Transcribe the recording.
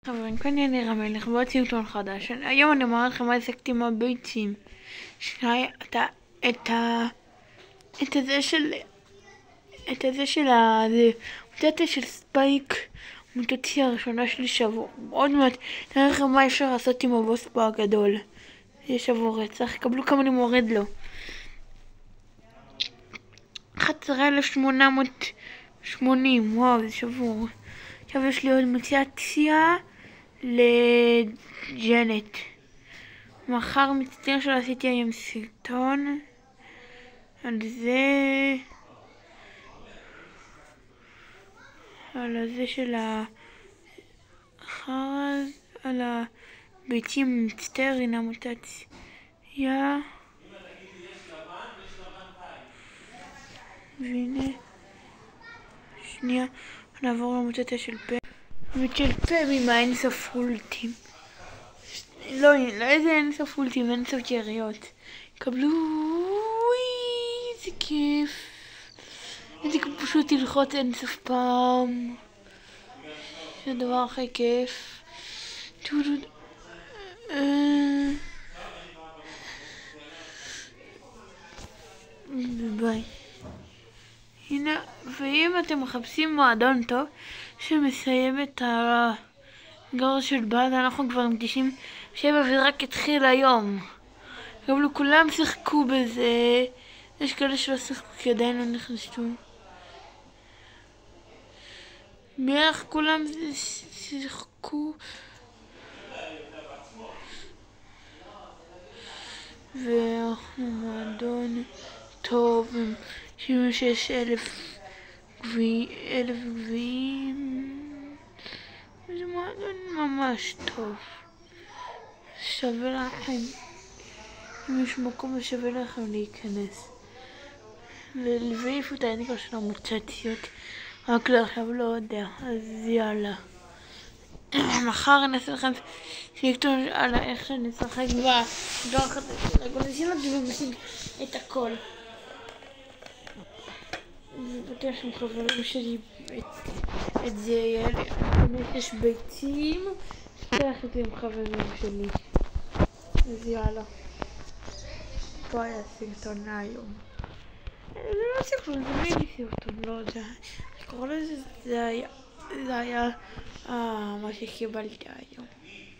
חברים, כאן יני רמלך בעוד סרטון חדש. היום אני אומר לכם מה עסקתי עם הביצים. את הזה של המוטציה של ספייק, המוטציה הראשונה שלי שבוע. עוד מעט נראה לכם מה אפשר לעשות עם הבוס הגדול. זה שבוע רצח, קבלו כמה אני מורד לו. 11,880, וואו זה שבור. עכשיו יש לי עוד מוטציה לג'נט. מחר מצטער שלא עשיתי היום סרטון על זה, על הזה של החרז, על הביצים. מצטער, הנה מוטציה, והנה שנייה נעבור למוטציה של פה. ושל פה ממה אינסוף אולטים. לא, איזה אינסוף אולטים, אינסוף יריות. קבלו, איזה כיף. איזה כיף פשוט ללחוץ אינסוף פעם. זה הדבר הכי כיף. ביי. הנה, ואם אתם מחפשים מועדון טוב שמסיים את הגור של באז, אנחנו כבר עם 97 ורק התחיל היום. קבלו, כולם שיחקו בזה. יש כאלה שלא שיחקו כי עדיין לא נכנסו. בערך כולם שיחקו. ואנחנו מועדון טוב עם 76,000 גביעים. זה מועדון ממש טוב. שווה לכם, אם יש מקום שווה לכם להיכנס ולהעיף את האניקה של המוטציות. רק לא עכשיו לא יודע, אז יאללה. מחר אני אעשה לכם סרטון על איך שאני אשחק בדרך הזה. הגולשים ומשיג את הכל. אני בטוח עם חברים שלי את זה יאללה. יש ביצים, פתח את זה עם חברים שלי. אז יאללה. פה היה סרטון היום. זה לא סרטון, זה מיני סרטון, לא יודע. לקרוא לזה, זה היה מה שקיבלתי היום.